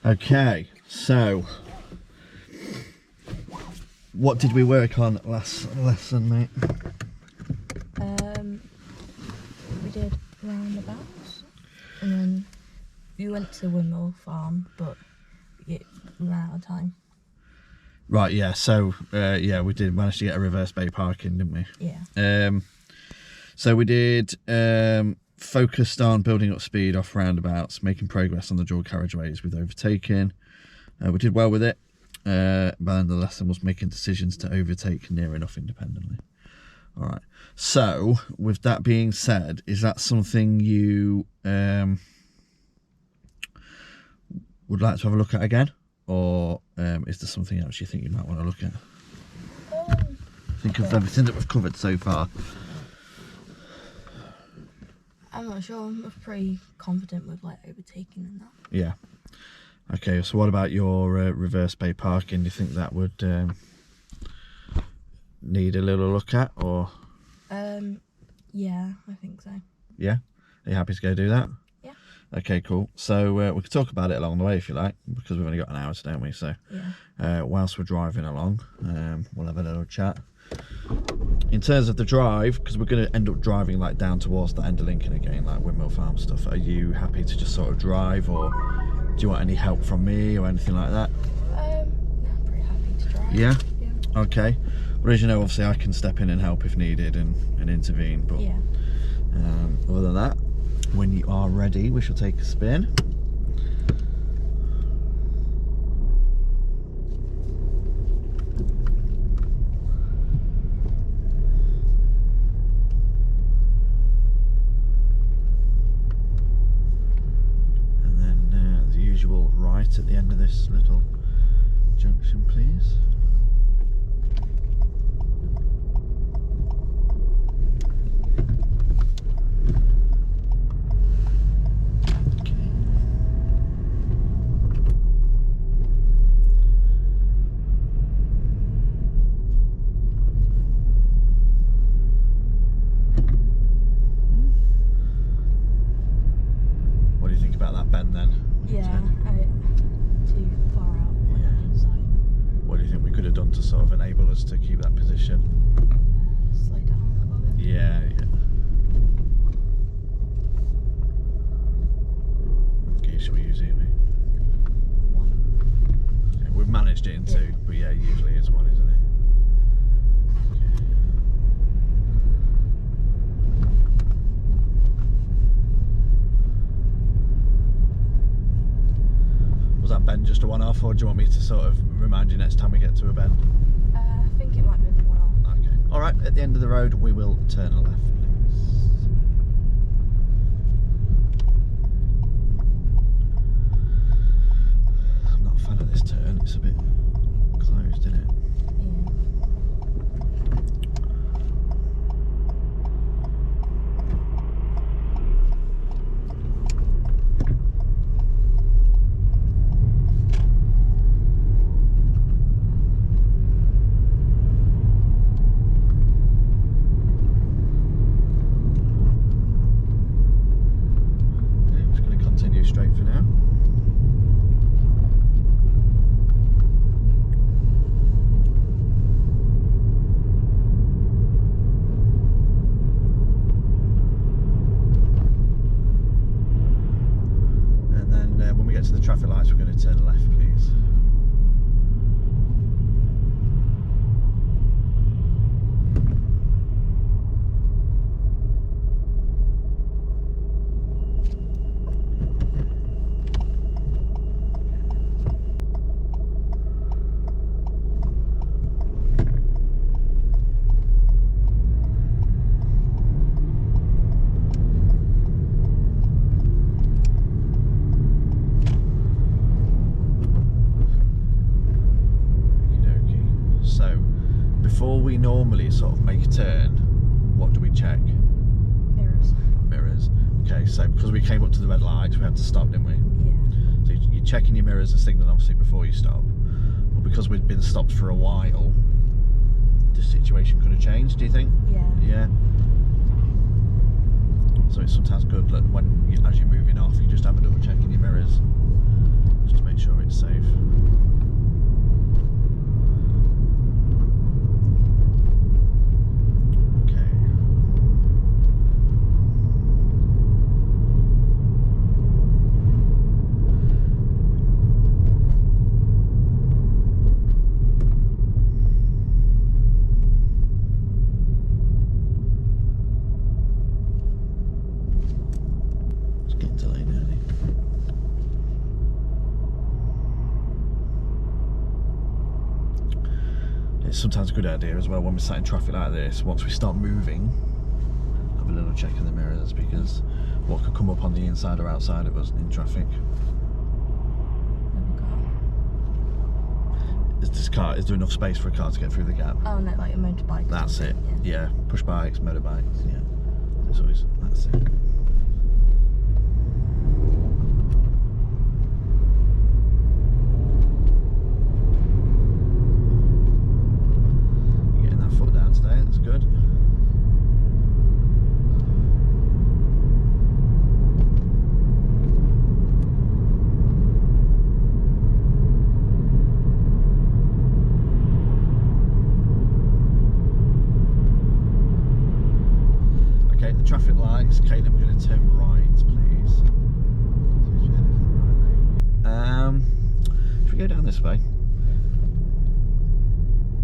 Okay, so what did we work on last lesson, mate? We did roundabouts, and then we went to Windmill Farm, but we ran out of time. Right, yeah, so yeah, we did manage to get a reverse bay parking, didn't we? Yeah. So we did focused on building up speed off roundabouts, making progress on the dual carriageways with overtaking. We did well with it, but then the lesson was making decisions to overtake near enough independently. All right, so with that being said, is that something you would like to have a look at again, or is there something else you think you might want to look at? Think of everything that we've covered so far. I'm not sure. I'm pretty confident with like overtaking and that. Yeah. Okay, so what about your reverse bay parking? Do you think that would need a little look at, or? Yeah, I think so. Yeah? Are you happy to go do that? Yeah. Okay, cool. So we could talk about it along the way if you like, because we've only got an hour, don't we? So yeah. Whilst we're driving along, we'll have a little chat. In terms of the drive, because we're going to end up driving like down towards the end of Lincoln again, like Windmill Farm stuff, are you happy to just sort of drive, or do you want any help from me or anything like that? I'm pretty happy to drive. Yeah? Yeah. Okay. Well, as you know, obviously I can step in and help if needed and intervene, but yeah. Other than that, when you are ready, we shall take a spin. Right at the end of this little junction, please. Okay. What do you think about that bend then? Yeah. Too far out on the inside. What do you think we could have done to sort of enable us to keep that position? Slow down a little bit. Yeah. Okay, shall we use it, mate? One. Yeah, we've managed it in two, but yeah, usually it's one, isn't it? Was that bend just a one-off, or do you want me to sort of remind you next time we get to a bend? I think it might be the one-off. Okay. All right, at the end of the road, we will turn left, please. I'm not a fan of this turn. It's a bit closed, isn't it? Straight for now. And then when we get to the traffic lights, we're going to turn left, please. Before we normally sort of make a turn, what do we check? Mirrors. Okay, so because we came up to the red lights, we had to stop, didn't we? Yeah. So you're checking your mirrors and signaling obviously before you stop. But because we'd been stopped for a while, the situation could have changed, do you think? Yeah. Yeah. So it's sometimes good that when as you're moving off, you just have a double check in your mirrors, just to make sure it's sometimes a good idea as well when we're sat in traffic like this, once we start moving, have a little check in the mirrors, because what could come up on the inside or outside of us in traffic. Is there enough space for a car to get through the gap? Oh no, like a motorbike. That's it. Yeah, push bikes, motorbikes. Yeah, it's always, that's it. Getting that foot down today. That's good. Traffic lights. Kate, I'm going to turn right, please. Should we go down this way?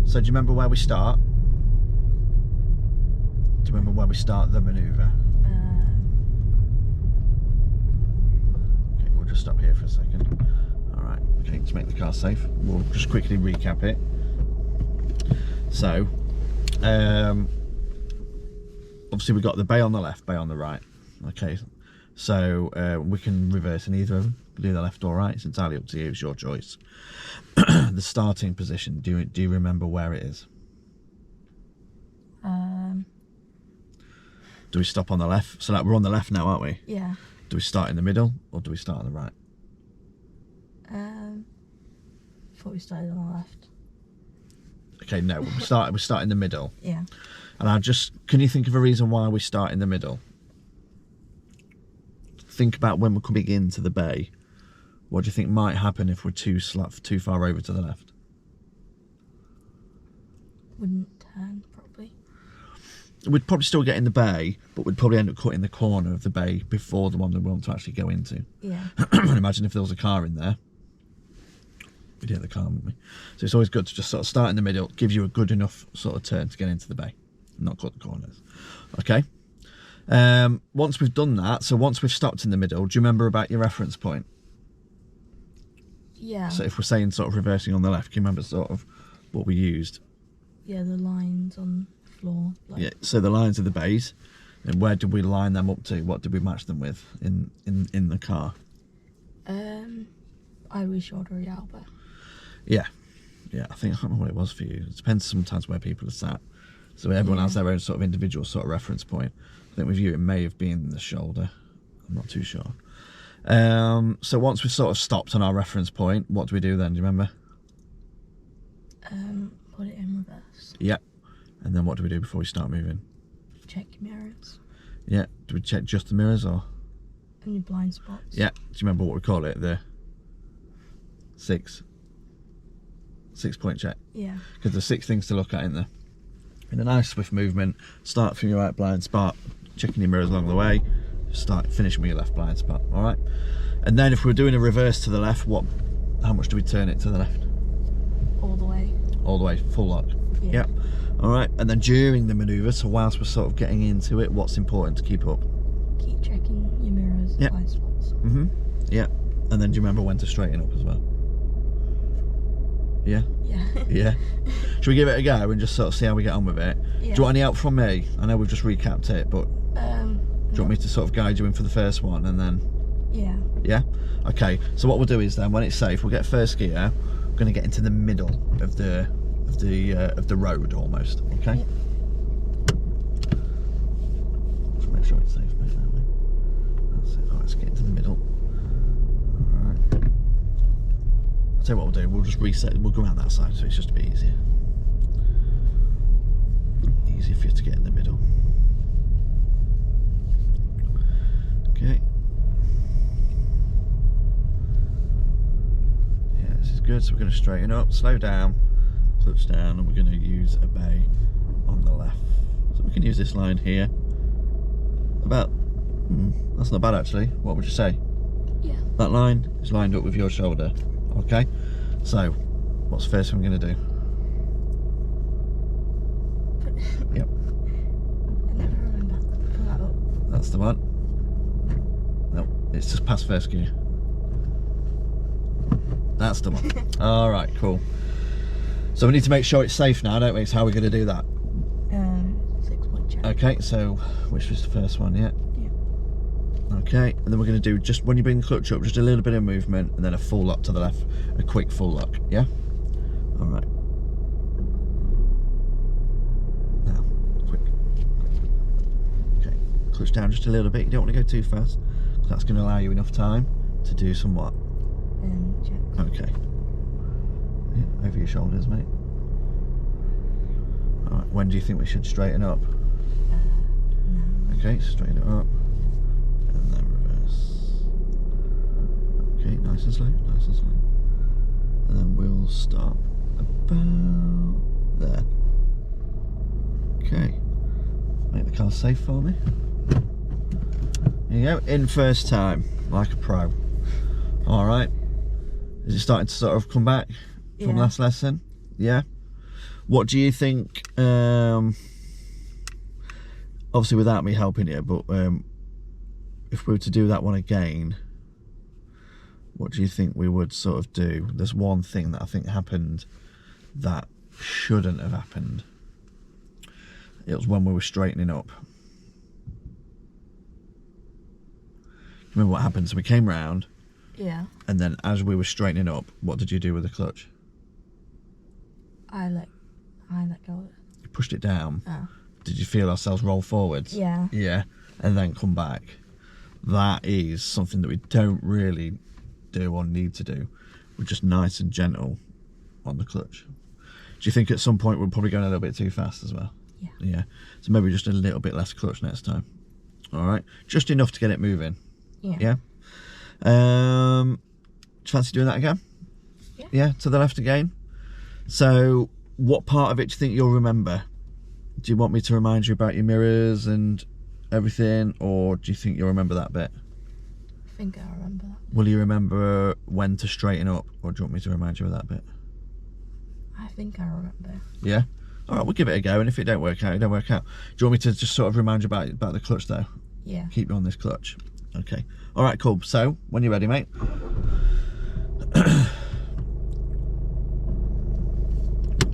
So do you remember where we start? Do you remember where we start the manoeuvre? Okay, we'll just stop here for a second. Alright, okay, to make the car safe, we'll just quickly recap it. So, obviously we've got the bay on the left, bay on the right. Okay, so we can reverse in either of them, do the left or right. It's entirely up to you, it's your choice. The starting position, do you remember where it is? Do we stop on the left? So like we're on the left now, aren't we? Yeah. Do we start in the middle or do we start on the right? Thought we started on the left. Okay, no, we start in the middle. Yeah. And can you think of a reason why we start in the middle? Think about when we're coming into the bay. What do you think might happen if we're too far over to the left? Wouldn't turn, probably. We'd probably still get in the bay, but we'd probably end up cutting the corner of the bay before the one that we want to actually go into. Yeah. Imagine if there was a car in there. We'd hit the car, wouldn't we? So it's always good to just sort of start in the middle, gives you a good enough sort of turn to get into the bay, not cut the corners. Okay. Once we've done that, so once we've stopped in the middle, do you remember about your reference point? Yeah. So if we're saying sort of reversing on the left, can you remember sort of what we used? Yeah, the lines on the floor. Like... Yeah, so the lines of the bays, and where did we line them up to? What did we match them with in the car? Irish shoulder Alba. Yeah, I think I can't remember what it was for you. It depends sometimes where people are sat. So everyone has their own sort of individual sort of reference point. I think with you it may have been the shoulder. I'm not too sure. So once we've sort of stopped on our reference point, what do we do then? Do you remember? Put it in reverse. Yeah. And then what do we do before we start moving? Check your mirrors. Yeah. Do we check just the mirrors or? And your blind spots. Yeah. Do you remember what we call it? The 6 point check. Yeah. Because there's 6 things to look at in there. In a nice swift movement, start from your right blind spot, checking your mirrors along the way, finishing with your left blind spot. All right. And then if we're doing a reverse to the left, how much do we turn it to the left? All the way. All the way, full lock. Yeah. Yep. All right. And then during the manoeuvre, so whilst we're sort of getting into it, what's important to keep up? Keep checking your mirrors, blind spots. Yeah. And then do you remember when to straighten up as well? Yeah? Yeah. Yeah. Should we give it a go and just sort of see how we get on with it? Yeah. Do you want any help from me? I know we've just recapped it, but do you want me to sort of guide you in for the first one and then? Yeah. Yeah? Okay, so what we'll do is then, when it's safe, we'll get first gear. We're going to get into the middle of the road almost, okay? Yep. Just make sure it's safe, mate, that way. That's it. All right, let's get into the middle. Alright. I'll tell you what we'll do, we'll just reset, we'll go around that side so it's just a bit easier. Easier for you to get in the middle. Okay. Yeah, this is good, so we're going to straighten up, slow down, clutch down, and we're going to use a bay on the left. So we can use this line here. That's not bad actually, what would you say? Yeah. That line is lined up with your shoulder. Okay, so what's the first thing we're going to do? Yep. I never remember. Pull that up. That's the one. Nope, it's just past first gear. That's the one. Alright, cool. So we need to make sure it's safe now, don't we? So how are we going to do that? 6-point check. Okay, so which was the first one, yeah? Yeah. Okay, and then we're going to do, just when you bring the clutch up, just a little bit of movement and then a full lock to the left, a quick full lock, yeah? All right. Now, quick. Okay, clutch down just a little bit. You don't want to go too fast, because that's going to allow you enough time to do some what? Check. Okay. Yeah, over your shoulders, mate. All right, when do you think we should straighten up? No. Okay, straighten it up. And then reverse. Okay, nice and slow, nice and slow. And then we'll stop about there. Okay. Make the car safe for me. There you go, in first time, like a pro. Alright. Is it starting to sort of come back from last lesson? Yeah? What do you think, obviously without me helping you, but if we were to do that one again, what do you think we would sort of do? There's one thing that I think happened that shouldn't have happened. It was when we were straightening up. Remember what happened? So we came round, Yeah. and then as we were straightening up, what did you do with the clutch? I let go of it. You pushed it down. Oh. Did you feel ourselves roll forwards? Yeah. Yeah, and then come back. That is something that we don't really do or need to do. We're just nice and gentle on the clutch. Do you think at some point we're probably going a little bit too fast as well? Yeah. Yeah. So maybe just a little bit less clutch next time. All right. Just enough to get it moving. Yeah. Yeah. Do you fancy doing that again? Yeah. Yeah. To the left again. So, what part of it do you think you'll remember? Do you want me to remind you about your mirrors and everything, or do you think you'll remember that bit? I think I remember that. Will you remember when to straighten up, or do you want me to remind you of that bit? I think I remember. Yeah? Alright, we'll give it a go, and if it don't work out, it don't work out. Do you want me to just sort of remind you about the clutch though? Yeah. Keep you on this clutch. Okay. Alright, cool. So, when you're ready, mate.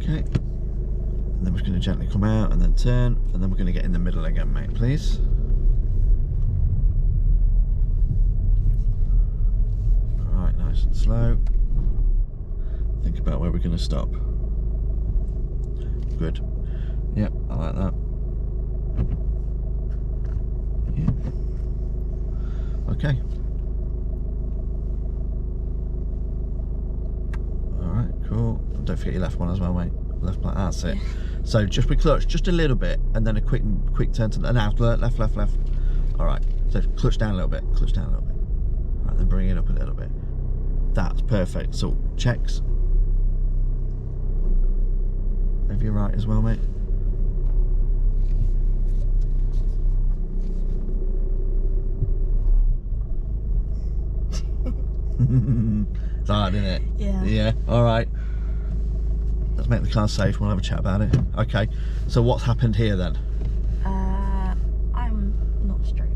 Okay. And then we're going to gently come out and then turn, and then we're going to get in the middle again, mate, please. Alright, nice and slow. Think about where we're going to stop. Good. Yep, I like that. Yeah. Okay. Alright, cool. Don't forget your left one as well, mate. Left one, that's it. So just with clutch, just a little bit, and then a quick turn to the left, left. Alright, so clutch down a little bit, clutch down a little bit. Alright, then bring it up a little bit. That's perfect. So checks. Over your right as well, mate. It's hard, isn't it? Yeah. Yeah, alright. Let's make the car safe, we'll have a chat about it. Okay, so what's happened here then? I'm not straight.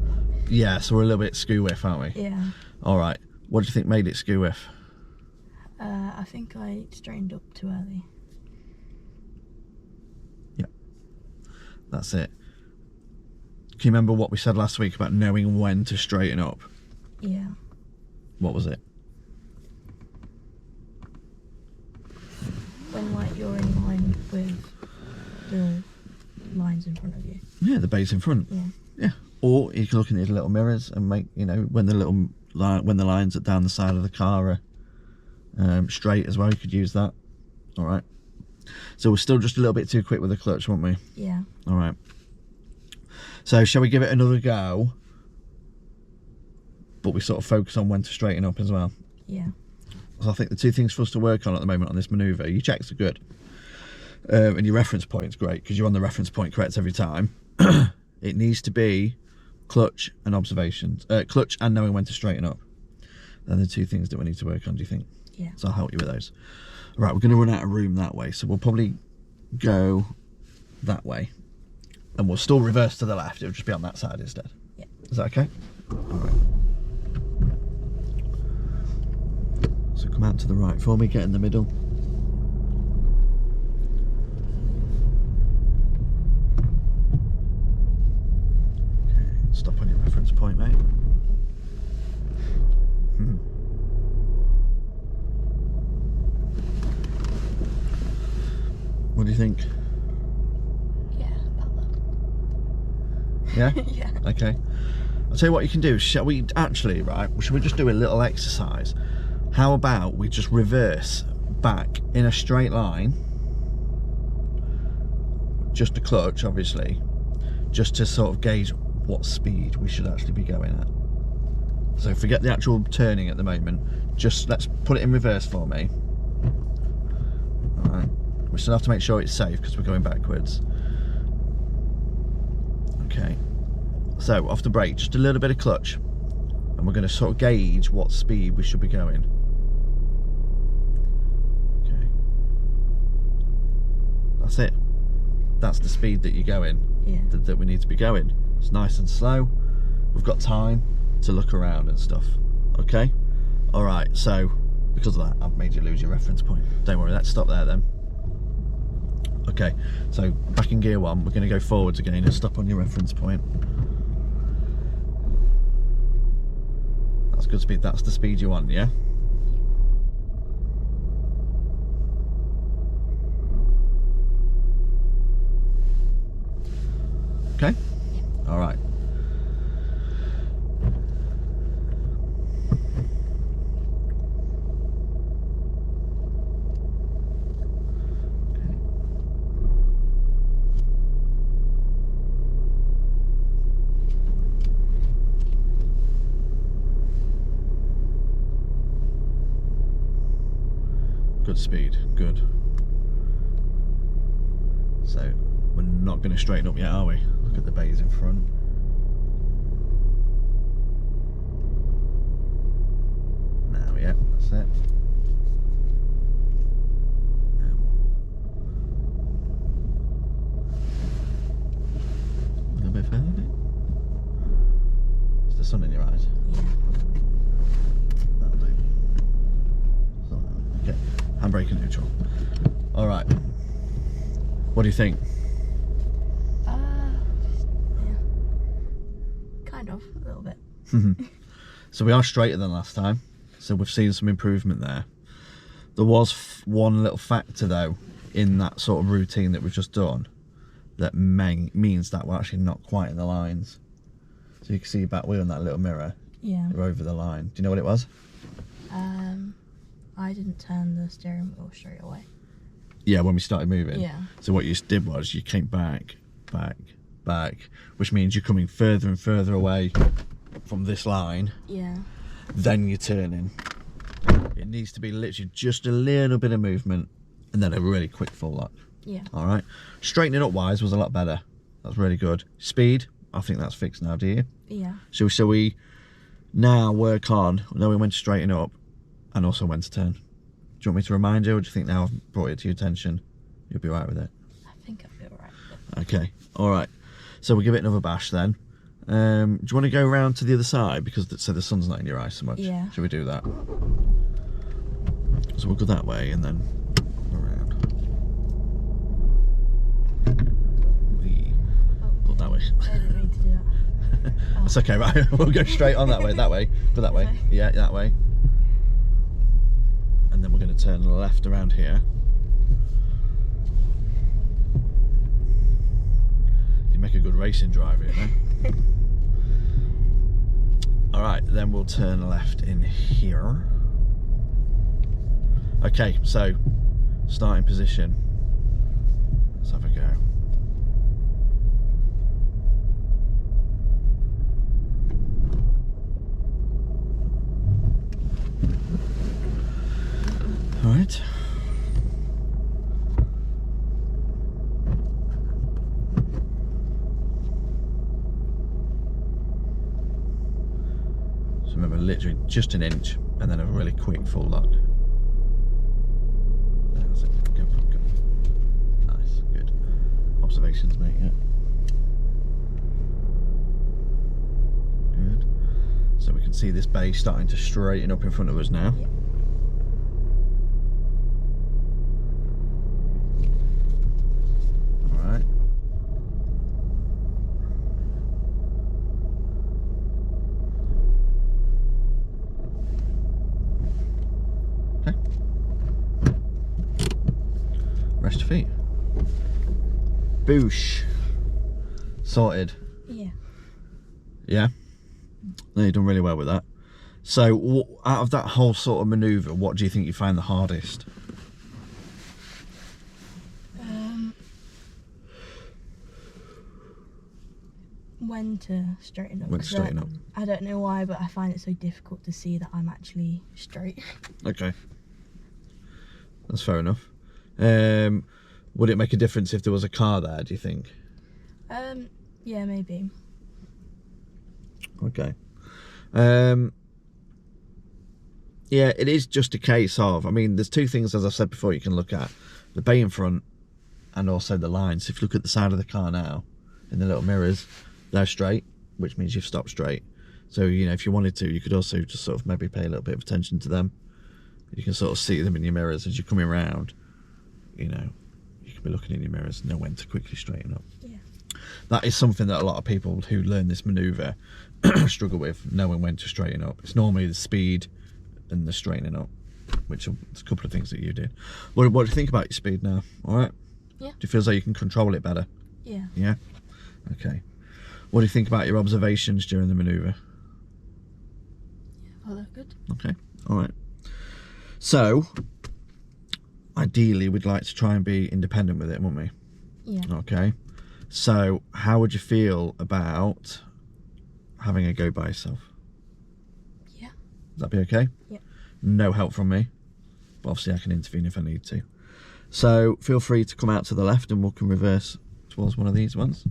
Yeah, so we're a little bit skew whiff, aren't we? Yeah. Alright, what do you think made it skew whiff? I think I straightened up too early. Yeah, that's it. Can you remember what we said last week about knowing when to straighten up? Yeah. What was it? When like you're in line with the lines in front of you. Yeah, the base in front. Yeah. Yeah. Or you can look in these little mirrors and make, you know, when the lines are down the side of the car are straight as well, you could use that. All right. So we're still just a little bit too quick with the clutch, weren't we? Yeah. All right. So shall we give it another go? But we sort of focus on when to straighten up as well. Yeah. So I think the two things for us to work on at the moment on this manoeuvre, your checks are good. And your reference point's great because you're on the reference point correct every time. It needs to be clutch and observations. Clutch and knowing when to straighten up. They're the two things that we need to work on, do you think? Yeah. So I'll help you with those. Right, we're going to run out of room that way, so we'll probably go that way. And we'll still reverse to the left, it'll just be on that side instead. Yeah. Is that okay? Alright. So come out to the right for me, get in the middle. What do you think? Yeah, about that. Yeah? Yeah. Okay. I'll tell you what you can do. Shall we actually, right, should we just do a little exercise? How about we just reverse back in a straight line, just a clutch, obviously, just to sort of gauge what speed we should actually be going at. So forget the actual turning at the moment. Just let's put it in reverse for me. All right. We still have to make sure it's safe because we're going backwards. Okay. So off the brake, just a little bit of clutch, and we're going to sort of gauge what speed we should be going. Okay. That's it. That's the speed that you're going. Yeah. That we need to be going. It's nice and slow. We've got time to look around and stuff. Okay. All right. So because of that, I've made you lose your reference point. Don't worry. Let's stop there then. Okay. So back in gear 1, we're going to go forwards again and stop on your reference point. That's good speed. That's the speed you want, yeah? Okay? All right. Good speed, good. So we're not going to straighten up yet, are we? Look at the bays in front. Now, yeah, that's it. A little bit further. Is the sun in your eyes? Yeah. That'll do. Okay, handbrake and neutral. All right. What do you think? Yeah. Kind of, a little bit. So we are straighter than last time. So we've seen some improvement there. There was one little factor though in that sort of routine that we've just done that means that we're actually not quite in the lines. So you can see your back wheel in that little mirror. Yeah. We're over the line. Do you know what it was? I didn't turn the steering wheel straight away. Yeah, when we started moving. Yeah. So what you did was you came back, which means you're coming further and further away from this line. Yeah. Then you're turning. It needs to be literally just a little bit of movement and then a really quick full lock. Yeah. All right. Straightening up wise was a lot better. That's really good. Speed, I think that's fixed now, do you? Yeah. So we now work on knowing when to straighten up and also when to turn. Do you want me to remind you, or do you think now I've brought it to your attention, you'll be right with it? I think I'll be alright. Okay, all right. So we'll give it another bash then. Do you want to go around to the other side because so the sun's not in your eyes so much? Yeah. Should we do that? So we'll go that way and then around. Look that way. I didn't mean to do that. That's okay, right? We'll go straight on that way. Go that way. Okay. Yeah, that way. And then we're going to turn left around here. You make a good racing driver, you know. All right, then we'll turn left in here. Okay, so starting position. Let's have a go. All right. So remember, literally just an inch and then a really quick full lock. That's it. Go. Nice, good. Observations, mate, yeah. Good. So we can see this bay starting to straighten up in front of us now. Yeah. Rest your feet. Boosh. Sorted. Yeah. Yeah? No, you've done really well with that. So, out of that whole sort of manoeuvre, what do you think you find the hardest? When to straighten up. When to straighten up. I don't know why, but I find it so difficult to see that I'm actually straight. Okay. That's fair enough. Would it make a difference if there was a car there, do you think? Yeah, maybe. Okay. Yeah, it is just a case of, I mean, there's two things, as I've said before, you can look at. The bay in front and also the lines. If you look at the side of the car now, in the little mirrors, they're straight, which means you've stopped straight. So, you know, if you wanted to, you could also just sort of maybe pay a little bit of attention to them. You can sort of see them in your mirrors as you're coming around. You know, you can be looking in your mirrors and know when to quickly straighten up. Yeah. That is something that a lot of people who learn this manoeuvre struggle with, knowing when to straighten up. It's normally the speed and the straightening up, which are a couple of things that you did. What do you think about your speed now? All right? Yeah. Do you feel as though you can control it better? Yeah. Yeah? Okay. What do you think about your observations during the manoeuvre? Yeah, well, they're good. Okay, all right. So, ideally, we'd like to try and be independent with it, wouldn't we? Yeah. Okay. So, how would you feel about having a go by yourself? Yeah. Would that be okay? Yeah. No help from me, but obviously I can intervene if I need to. So, feel free to come out to the left and we can reverse towards one of these ones.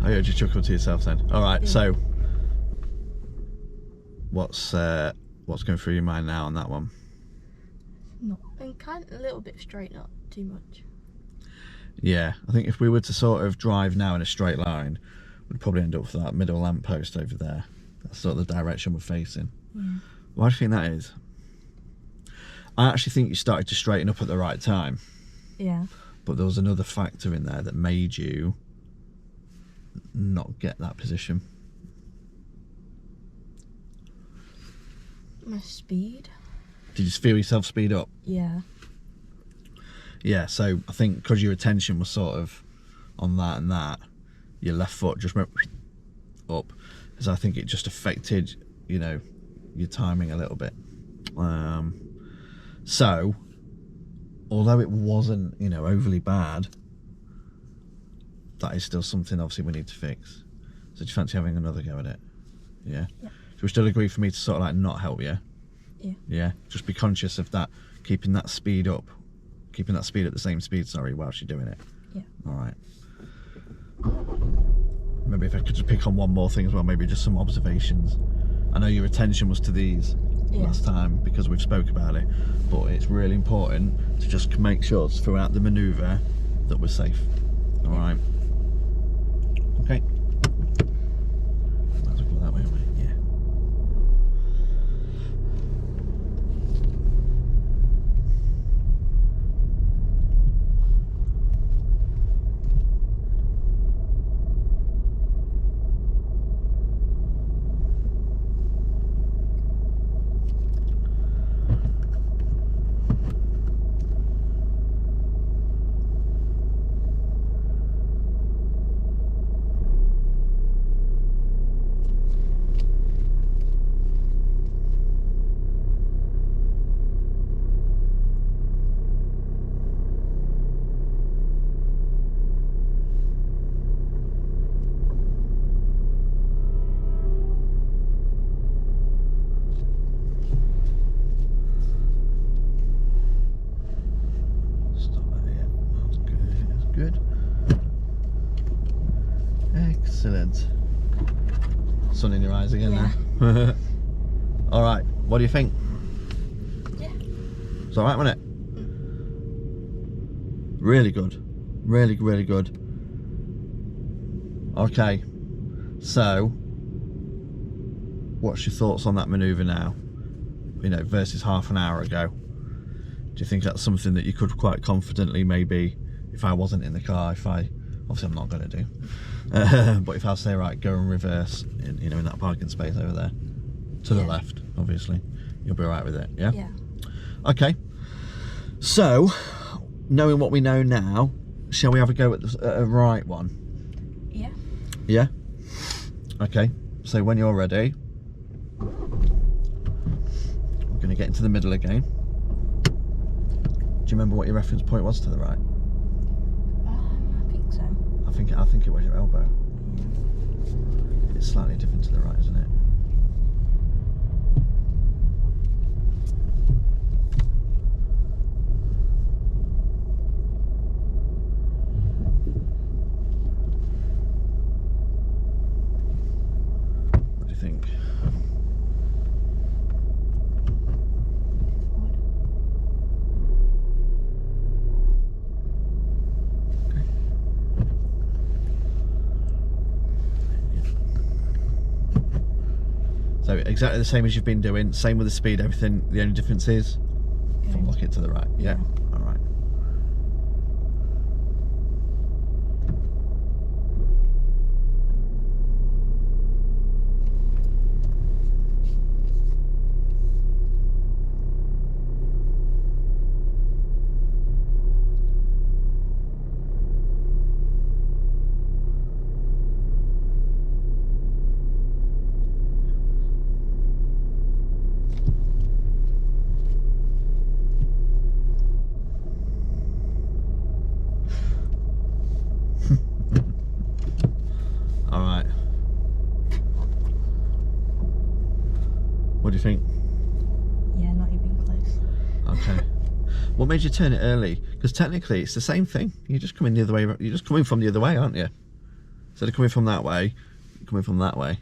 I heard you chuckle to yourself then. All right, Yeah. so what's going through your mind now on that one? Not. And kind of a little bit straight, not too much. Yeah, I think if we were to sort of drive now in a straight line, we'd probably end up with that middle lamppost over there. That's sort of the direction we're facing. Yeah. Why do you think that is? I actually think you started to straighten up at the right time, Yeah. but there was another factor in there that made you not get that position. My speed. Did you feel yourself speed up? Yeah. Yeah, so I think because your attention was sort of on that and that, your left foot just went up. Because I think it just affected, you know, your timing a little bit. So, although it wasn't, you know, overly bad, that is still something obviously we need to fix. So do you fancy having another go at it? Yeah? Yeah. So we still agree for me to sort of like not help you? Yeah. Yeah? Just be conscious of that, keeping that speed up. Keeping that speed at the same speed, sorry, whilst you're doing it. Yeah. Alright. Maybe if I could just pick on one more thing as well, maybe just some observations. I know your attention was to these last time because we've spoke about it, but it's really important to just make sure throughout the manoeuvre that we're safe. Alright. Okay. Might as well go that way, haven't we? Yeah. Excellent. Sun in your eyes again Yeah. now. All right, what do you think? Yeah. It's all right, wasn't it? Really good. Really, really good. Okay, so what's your thoughts on that manoeuvre now? You know, versus half an hour ago. Do you think that's something that you could quite confidently, maybe, if I wasn't in the car, obviously I'm not going to do, but if I say, right, go and reverse, in that parking space over there, to the left, obviously, you'll be all right with it, yeah? Yeah. Okay, so, knowing what we know now, shall we have a go at a right one? Yeah. Yeah? Okay, so when you're ready, I'm going to get into the middle again. Do you remember what your reference point was to the right? I think so. I think it was your elbow. Yeah. It's slightly different to the right, isn't it? What do you think? So exactly the same as you've been doing, same with the speed, everything. The only difference is lock it to the right. Yeah. All right. All right. What do you think? Yeah, not even close. Okay. What made you turn it early? Because technically it's the same thing. You're just coming the other way. You're just coming from the other way, aren't you? Instead of coming from that way, you're coming from that way.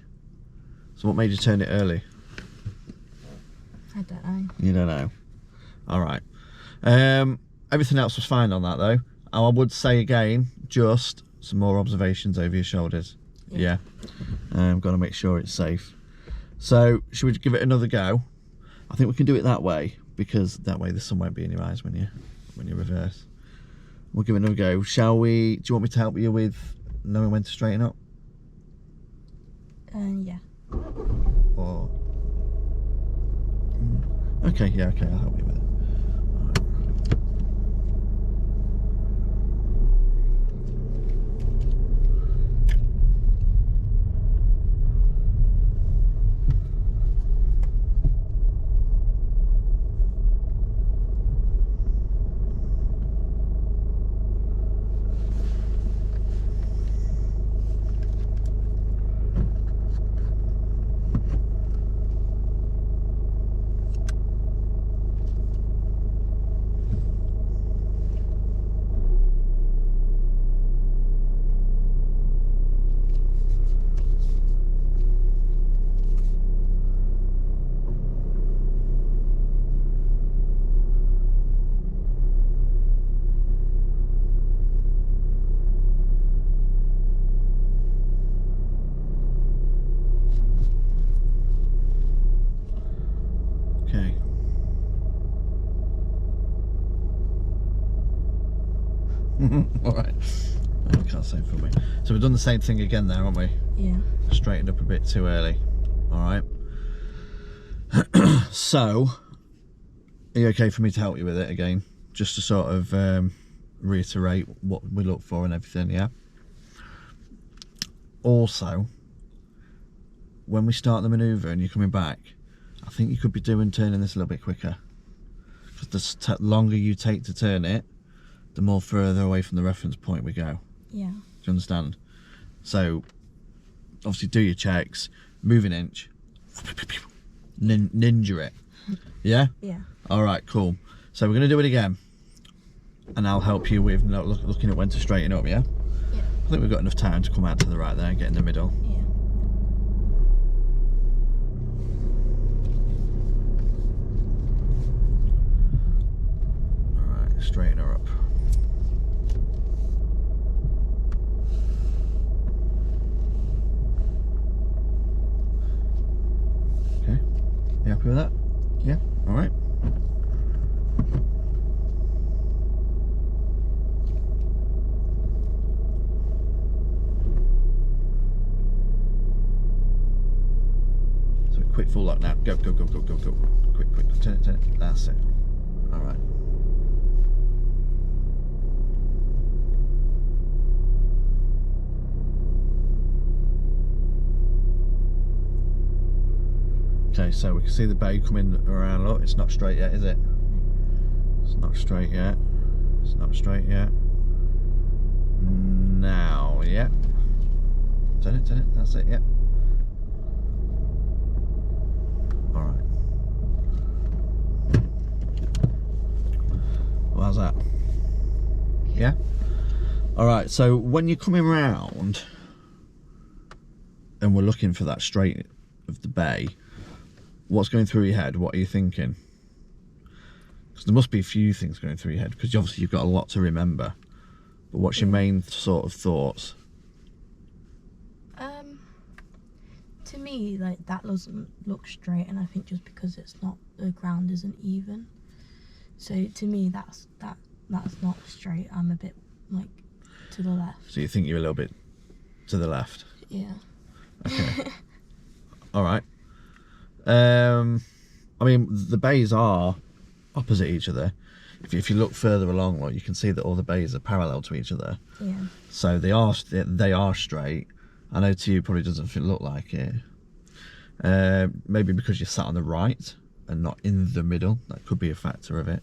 So what made you turn it early? I don't know. You don't know. All right. Everything else was fine on that though. I would say again, just some more observations over your shoulders. Yeah. Got to make sure it's safe. So should we give it another go? I think we can do it that way, because that way the sun won't be in your eyes when you reverse. We'll give it another go. Shall we? Do you want me to help you with knowing when to straighten up? Yeah. Or okay, yeah, okay, I'll help you with it. Okay. All right. I can't say for me. So we've done the same thing again there, haven't we? Yeah. Straightened up a bit too early. All right. So, are you okay for me to help you with it again? Just to sort of reiterate what we look for and everything, yeah? Also, when we start the manoeuvre and you're coming back, I think you could be turning this a little bit quicker. Because the longer you take to turn it, the more further away from the reference point we go. Yeah. Do you understand? So, obviously do your checks, move an inch, ninja it. Yeah? Yeah. All right, cool. So we're going to do it again. And I'll help you with looking at when to straighten up, yeah? Yeah. think we've got enough time to come out to the right there and get in the middle. Yeah. Alright, straighten her up. Okay, you happy with that? Yeah, alright. Quick full lock now. Go, go, go, go, go, go. Quick, quick. Turn it, turn it. That's it. Alright. Okay, so we can see the bay coming around. Look, it's not straight yet, is it? It's not straight yet. It's not straight yet. Now, yeah. Turn it, turn it. That's it, yeah. Alright. Well, how's that? Yeah? Alright, so when you're coming round and we're looking for that straight of the bay, what's going through your head? What are you thinking? Because there must be a few things going through your head, because obviously you've got a lot to remember. But what's your main sort of thoughts? To me, like, that doesn't look straight, and I think just because it's not, the ground isn't even. So to me, that's not straight. I'm a bit like to the left. So you think you're a little bit to the left? Yeah. Okay. All right. I mean, the bays are opposite each other. If you look further along, like, you can see that all the bays are parallel to each other. Yeah. So they are straight. I know to you probably doesn't look like it. Maybe because you're sat on the right and not in the middle. That could be a factor of it.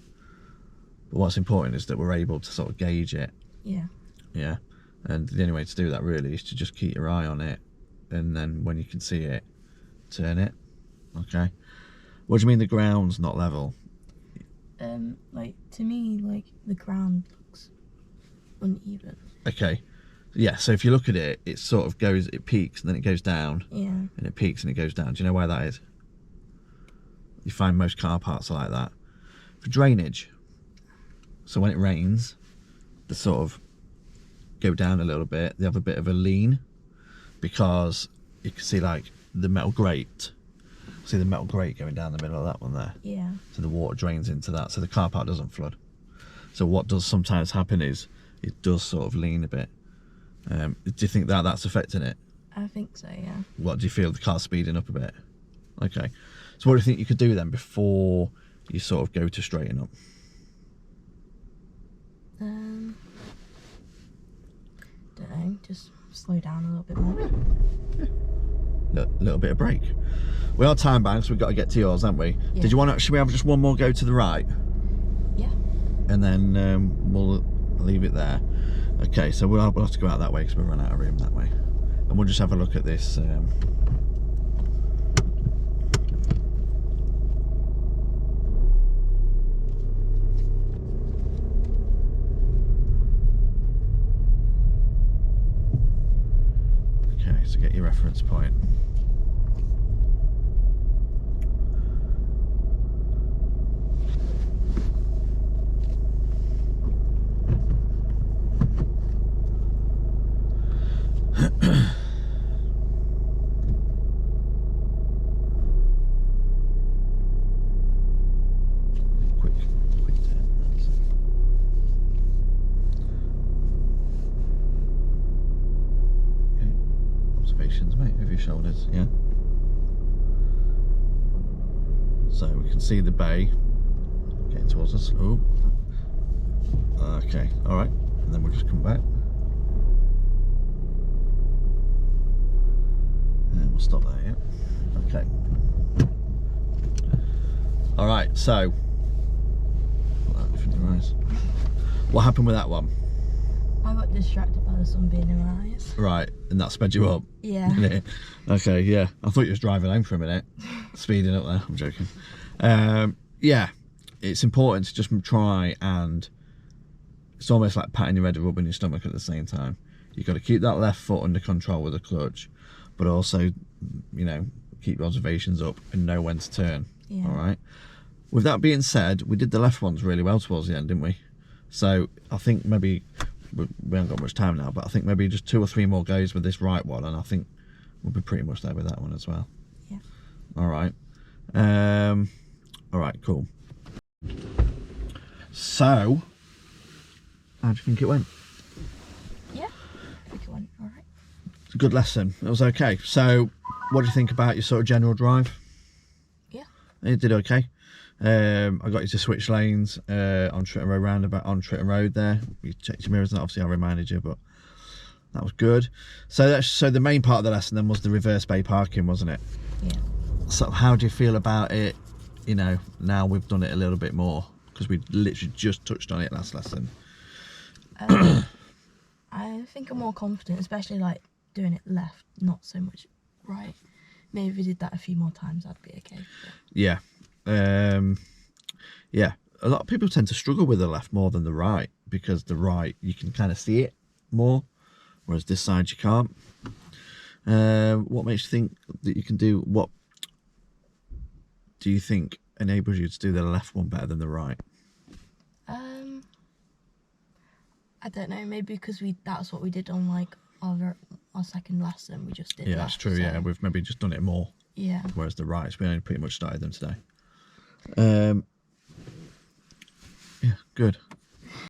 But what's important is that we're able to sort of gauge it. Yeah. Yeah. And the only way to do that really is to just keep your eye on it, and then when you can see it, turn it. Okay. What do you mean the ground's not level? Like, to me, like, the ground looks uneven. Okay. Yeah, so if you look at it, it sort of goes, it peaks and then it goes down. Yeah. And it peaks and it goes down. Do you know why that is? You find most car parks are like that. For drainage. So when it rains, they sort of go down a little bit. They have a bit of a lean, because you can see, like, the metal grate. See the metal grate going down the middle of that one there? Yeah. So the water drains into that, so the car park doesn't flood. So what does sometimes happen is it does sort of lean a bit. Do you think that that's affecting it? I think so, yeah. What do you feel, the car's speeding up a bit? Okay. So what do you think you could do then before you sort of go to straighten up? Don't know, just slow down a little bit more. Little bit of break. We are time bound, so we've got to get to yours, haven't we? Yeah. Did you want to, should we have just one more go to the right? Yeah. And then we'll leave it there. Okay, so we'll have to go out that way because we'll run out of room that way. And we'll just have a look at this. Okay, so get your reference point. Quick turn. That's it. Okay. Observations, mate, over your shoulders, yeah. So we can see the bay getting towards us. Oh. Okay, all right. And then we'll just come back. And we'll stop there, yeah. Okay. All right, so what happened with that one? I got distracted by the sun being in my eyes. Right, and that sped you up? Yeah. Okay, yeah. I thought you was driving home for a minute. Speeding up there, I'm joking. Yeah, it's important to just try, and it's almost like patting your head, rubbing your stomach at the same time. You've got to keep that left foot under control with the clutch, but also, you know, keep your observations up and know when to turn. Yeah. All right. With that being said, we did the left ones really well towards the end, didn't we? So I think maybe we haven't got much time now, but I think maybe just 2 or 3 more goes with this right one, and I think we'll be pretty much there with that one as well. Yeah. All right. All right, cool. So, how do you think it went? Yeah, I think it went all right. It's a good lesson. It was okay. So, what do you think about your sort of general drive? Yeah. It did okay. I got you to switch lanes on Tritton Road roundabout, on Tritton Road there. You checked your mirrors, and obviously I reminded you, but that was good. So the main part of the lesson then was the reverse bay parking, wasn't it? Yeah. So how do you feel about it? You know, now we've done it a little bit more, because we literally just touched on it last lesson. I think I'm more confident, especially like doing it left, not so much right. Maybe if we did that a few more times, I'd be okay. Yeah. Yeah. A lot of people tend to struggle with the left more than the right, because the right, you can kind of see it more, whereas this side you can't. What makes you think that you can do, what do you think enables you to do the left one better than the right? I don't know, maybe because that's what we did on like our second lesson. We just did Yeah, left, that's true. so, Yeah, we've maybe just done it more. Yeah. Whereas the rights, we only pretty much started them today. Yeah, good.